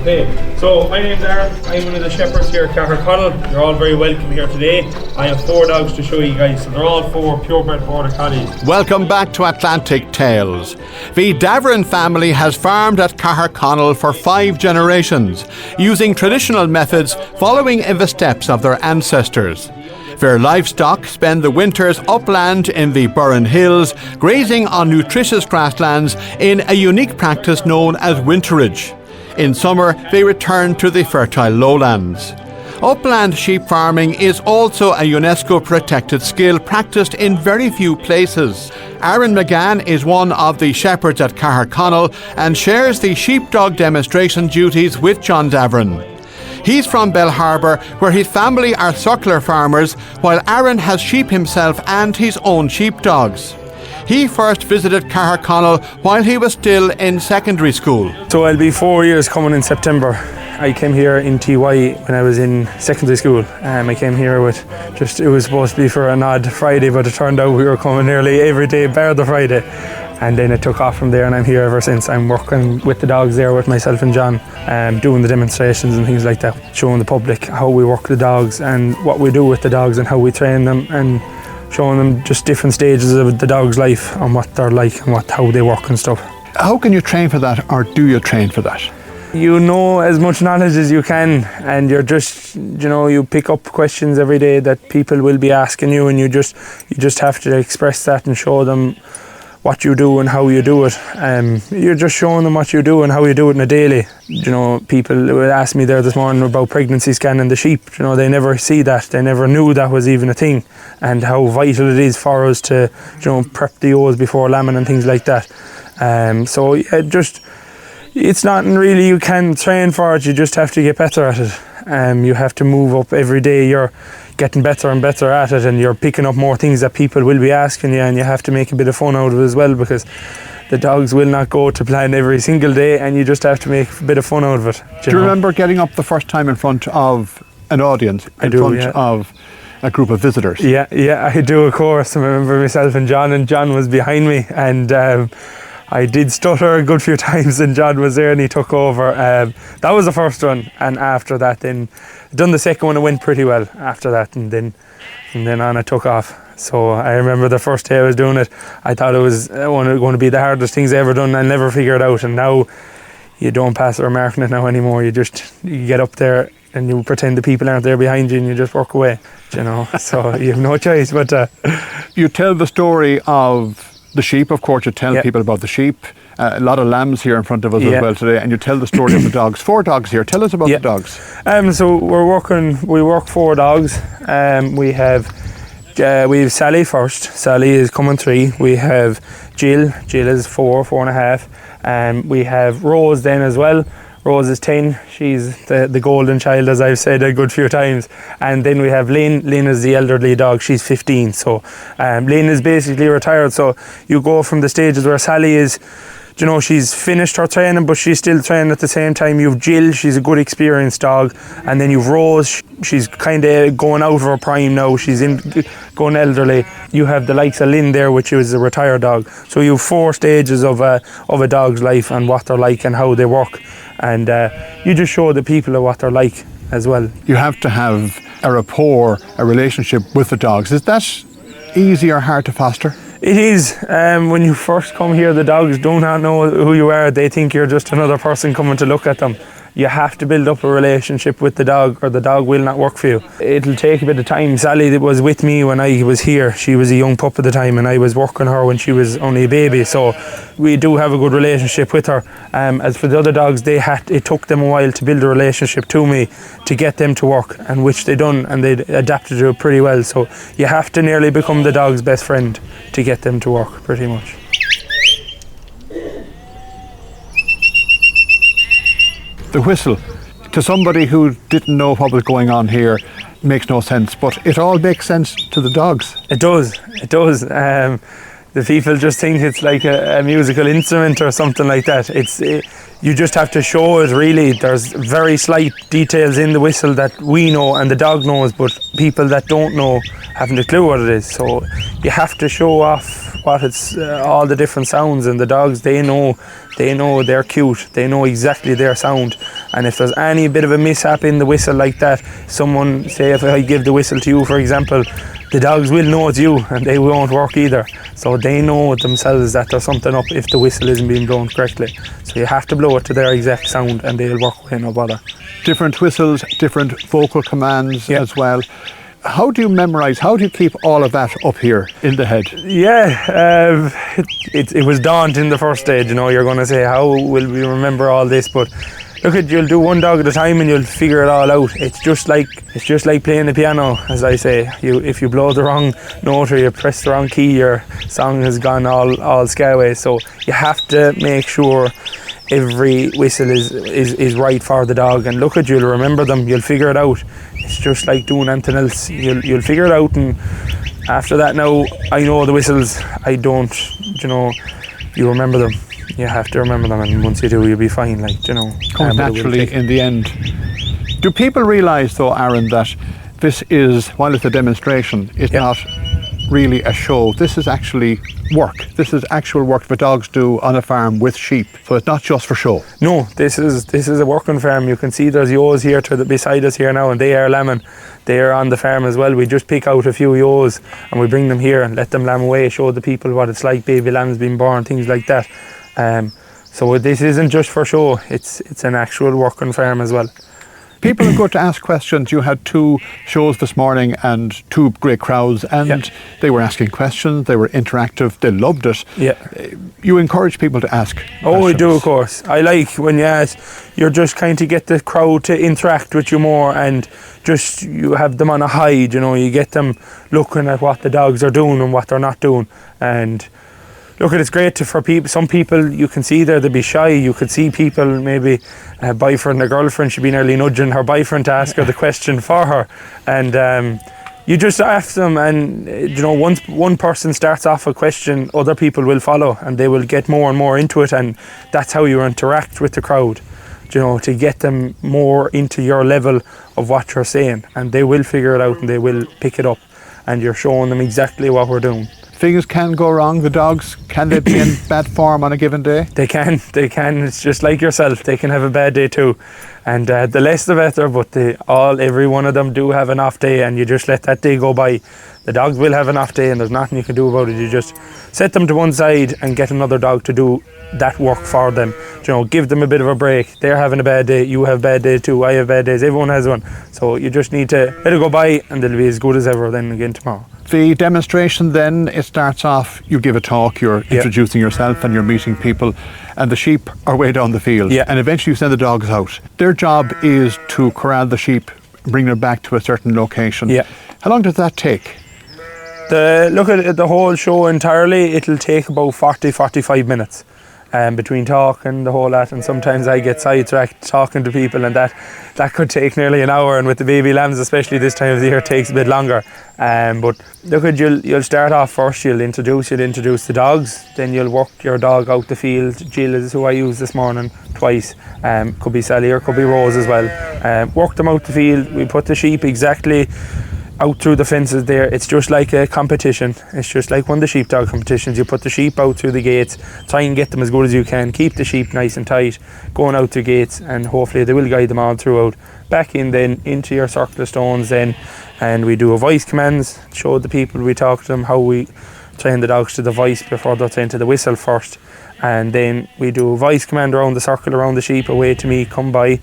Okay, so my name's Aaron. I'm one of the shepherds here at Caherconnell. You're all very welcome here today. I have 4 dogs to show you guys. So they're all 4 purebred border collies. Welcome back to Atlantic Tales. The Davorens family has farmed at Caherconnell for 5 generations, using traditional methods following in the steps of their ancestors. Their livestock spend the winters upland in the Burren hills, grazing on nutritious grasslands in a unique practice known as winterage. In summer, they return to the fertile lowlands. Upland sheep farming is also a UNESCO protected skill practiced in very few places. Aaron McGann is one of the shepherds at Caherconnell and shares the sheepdog demonstration duties with John Davorens. He's from Bellharbour, where his family are suckler farmers, while Aaron has sheep himself and his own sheepdogs. He first visited Caherconnell while he was still in secondary school. So I'll be 4 years coming in September. I came here in TY when I was in secondary school. I came here with it was supposed to be for an odd Friday, but it turned out we were coming nearly every day bar the Friday. And then it took off from there, and I'm here ever since. I'm working with the dogs there with myself and John, doing the demonstrations and things like that, showing the public how we work the dogs and what we do with the dogs and how we train them, and showing them just different stages of the dog's life and what they're like and how they work and stuff. How can you train for that, or do you train for that? You know as much knowledge as you can, and you're just, you pick up questions every day that people will be asking you, and you just have to express that and show them what you do and how you do it. You're just showing them what you do and how you do it in a daily. People would ask me there this morning about pregnancy scanning the sheep. They never see that. They never knew that was even a thing, and how vital it is for us to, prep the ewes before lambing and things like that. It's nothing really you can train for it. You just have to get better at it. You have to move up every day. You're getting better and better at it, and you're picking up more things that people will be asking you, and you have to make a bit of fun out of it as well, because the dogs will not go to plan every single day, and you just have to make a bit of fun out of it. Do you remember getting up the first time in front of an audience, in front of a group of visitors? Yeah, I do, of course. I remember myself and John was behind me, and I did stutter a good few times, and John was there and he took over. That was the first one, and after that then done the second one. It went pretty well after that, and then from then on it took off. So I remember the first day I was doing it, I thought it was going to be the hardest things I ever done. I never figured it out, and now you don't pass the remarking it now anymore. You get up there and you pretend the people aren't there behind you, and you just walk away, so you have no choice but You tell the story of the sheep, of course. You tell people about the sheep. A lot of lambs here in front of us as well today, and you tell the story of the dogs. 4 dogs here. Tell us about the dogs. So we work 4 dogs. We have Sally first. Sally is coming 3. We have Jill is 4.5. We have Rose then as well. Rose is 10. She's the golden child, as I've said a good few times. And then we have Lynn. Lynn is the elderly dog. She's 15. So Lynn is basically retired. So you go from the stages where Sally is, she's finished her training, but she's still training at the same time. You've Jill, she's a good experienced dog. And then you've Rose, she's kind of going out of her prime now. She's going elderly. You have the likes of Lynn there, which is a retired dog. So you have 4 stages of a dog's life and what they're like and how they work. And you just show the people what they're like as well. You have to have a rapport, a relationship with the dogs. Is that easy or hard to foster? It is. When you first come here, the dogs do not know who you are. They think you're just another person coming to look at them. You have to build up a relationship with the dog, or the dog will not work for you. It'll take a bit of time. Sally was with me when I was here. She was a young pup at the time, and I was working her when she was only a baby. So we do have a good relationship with her. As for the other dogs, it took them a while to build a relationship to me, to get them to work, and which they done, and they adapted to it pretty well. So you have to nearly become the dog's best friend to get them to work, pretty much. The whistle, to somebody who didn't know what was going on here, makes no sense, but it all makes sense to the dogs. It does. the people just think it's like a musical instrument or something like that. You just have to show it really. There's very slight details in the whistle that we know and the dog knows, but people that don't know haven't a clue what it is. So you have to show off what it's all the different sounds, and the dogs, they know they're cute, they know exactly their sound. And if there's any bit of a mishap in the whistle like that, someone, say if I give the whistle to you for example, the dogs will know it's you and they won't work either. So they know themselves that there's something up if the whistle isn't being blown correctly. So you have to blow it to their exact sound and they'll work away, no bother. Different whistles, different vocal commands as well. How do you memorise, how do you keep all of that up here in the head? Yeah, it was daunting the first stage, you're going to say, how will we remember all this? But look, you'll do one dog at a time and you'll figure it all out. It's just like playing the piano, as I say. If you blow the wrong note or you press the wrong key, your song has gone all scataway. So you have to make sure every whistle is right for the dog. And look, you'll remember them, you'll figure it out. It's just like doing anything else. You'll figure it out, and after that now, I know the whistles. I don't, you remember them. You have to remember them, and once you do, you'll be fine. Comes naturally in the end. Do people realise, though, Aaron, that this is, while it's a demonstration, it's not really a show? This is actually work. This is actual work that dogs do on a farm with sheep. So it's not just for show. No, this is a working farm. You can see there's ewes here beside us here now, and they are lambing. They are on the farm as well. We just pick out a few ewes and we bring them here and let them lamb away, show the people what it's like, baby lambs being born, things like that. So this isn't just for show, it's an actual working farm as well. People are good to ask questions. You had 2 shows this morning and 2 great crowds, and they were asking questions, they were interactive, they loved it. You encourage people to ask questions. I do, of course. I like when you ask, you're just kind of get the crowd to interact with you more, and just you have them on a high, you get them looking at what the dogs are doing and what they're not doing. And look, it's great for people. Some people you can see there, they'll be shy. You could see people, maybe a boyfriend or girlfriend, she'd be nearly nudging her boyfriend to ask her the question for her. And you just ask them, and once one person starts off a question, other people will follow and they will get more and more into it, and that's how you interact with the crowd, to get them more into your level of what you're saying, and they will figure it out and they will pick it up, and you're showing them exactly what we're doing. Things can go wrong. The dogs, can they be in bad form on a given day? They can. It's just like yourself. They can have a bad day too. And the less the better, but every one of them do have an off day, and you just let that day go by. The dogs will have an off day and there's nothing you can do about it. You just set them to one side and get another dog to do that work for them. Give them a bit of a break. They're having a bad day, you have a bad day too, I have bad days, everyone has one. So you just need to let it go by, and they'll be as good as ever then again tomorrow. The demonstration then, it starts off, you give a talk, you're introducing yourself and you're meeting people, and the sheep are way down the field. And eventually you send the dogs out. Their job is to corral the sheep, bring them back to a certain location. How long does that take? Look at the whole show entirely, it'll take about 40-45 minutes. Between talk and the whole lot, and sometimes I get sidetracked talking to people, and that could take nearly an hour, and with the baby lambs especially this time of the year it takes a bit longer. But look, you'll start off first, you'll introduce the dogs, then you'll work your dog out the field. Jill is who I used this morning twice, could be Sally or could be Rose as well. Work them out the field, we put the sheep exactly out through the fences there. It's just like a competition. It's just like one of the sheepdog competitions. You put the sheep out through the gates, try and get them as good as you can, keep the sheep nice and tight going out through gates, and hopefully they will guide them all throughout. Back in then into your circle of stones then, and we do a voice commands, show the people, we talk to them how we train the dogs to the voice before they're trained to the whistle first, and then we do a voice command around the circle around the sheep, away to me, come by.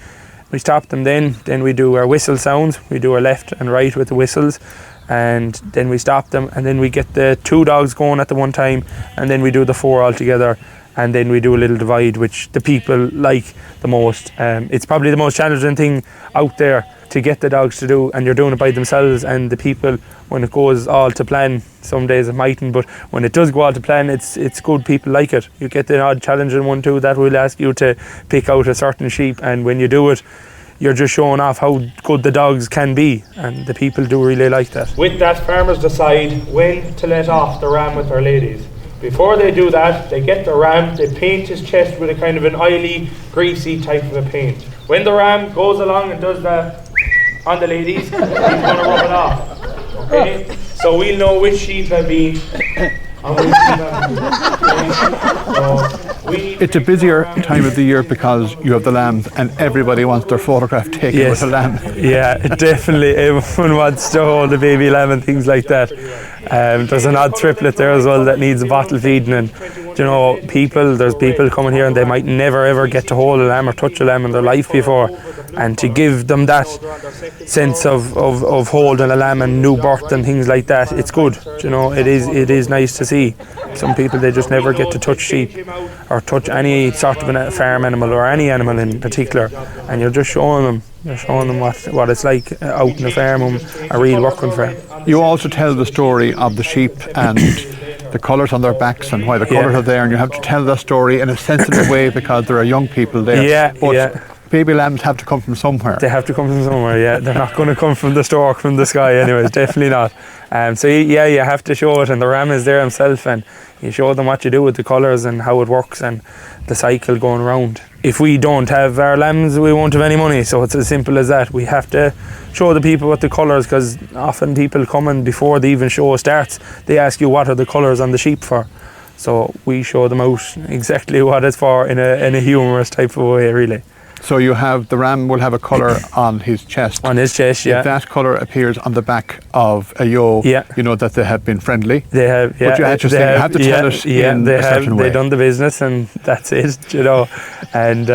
We stop them then we do our whistle sounds, we do our left and right with the whistles, and then we stop them, and then we get the 2 dogs going at the one time, and then we do the 4 all together, and then we do a little divide, which the people like the most. It's probably the most challenging thing out there to get the dogs to do, and you're doing it by themselves, and the people, when it goes all to plan, some days it mightn't, but when it does go all to plan, it's good, people like it. You get the odd challenging one too that will ask you to pick out a certain sheep, and when you do it, you're just showing off how good the dogs can be, and the people do really like that. With that, farmers decide when to let off the ram with their ladies. Before they do that, they get the ram, they paint his chest with a kind of an oily, greasy type of a paint. When the ram goes along and does that on the ladies, he's going to rub it off. Okay? So we'll know which sheep have been and which sheep haven't been. So It's a busier time of the year because you have the lambs and everybody wants their photograph taken with a lamb. Yeah, definitely. Everyone wants to hold a baby lamb and things like that. There's an odd triplet there as well that needs a bottle feeding, and you know, there's people coming here and they might never ever get to hold a lamb or touch a lamb in their life before, and to give them that sense of holding a lamb and new birth and things like that, it's good. You know, it is nice to see. Some people, they just never get to touch sheep or touch any sort of a farm animal or any animal in particular, and you're just showing them what it's like out in a farm, a real working farm. You also tell the story of the sheep and the colours on their backs and why the colours are there, and you have to tell that story in a sensitive way because there are young people there. But baby lambs have to come from somewhere. They have to come from somewhere, yeah. They're not going to come from the stork from the sky anyways, definitely not. So you have to show it, and the ram is there himself, and you show them what you do with the colours and how it works and the cycle going around. If we don't have our lambs, we won't have any money, so it's as simple as that. We have to show the people what the colours, because often people come and before the even show starts, they ask you what are the colours on the sheep for. So we show them out exactly what it's for in a humorous type of way, really. So you have, the ram will have a colour on his chest. On his chest, yeah. If that colour appears on the back of a ewe, you know that they have been friendly. They have, yeah. But you have to tell it in a certain way. They've done the business and that's it, you know. And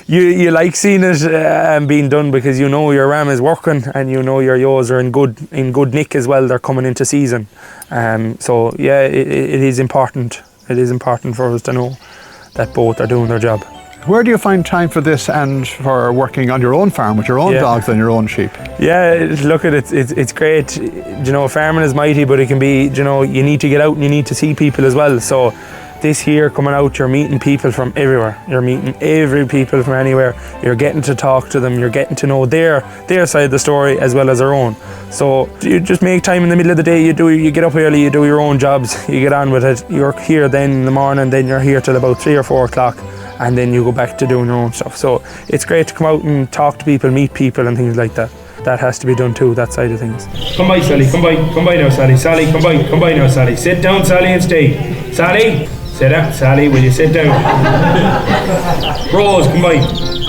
you like seeing it being done, because you know your ram is working and you know your ewes are in good nick as well. They're coming into season. So yeah, it is important. It is important for us to know that both are doing their job. Where do you find time for this and for working on your own farm with your own dogs and your own sheep? Yeah, look at it. It's great. You know, farming is mighty, but it can be, you know, you need to get out and you need to see people as well. So this here coming out, you're meeting people from everywhere. You're meeting every people from anywhere. You're getting to talk to them. You're getting to know their side of the story as well as their own. So you just make time in the middle of the day. You get up early. You do your own jobs. You get on with it. You're here then in the morning. Then you're here till about 3 or 4 o'clock. And then you go back to doing your own stuff. So it's great to come out and talk to people, meet people and things like that. That has to be done too, that side of things. Come by, Sally, come by now, Sally. Sally, come by now, Sally. Sit down, Sally, and stay. Sally, sit down. Sally, will you sit down? Rose, come by.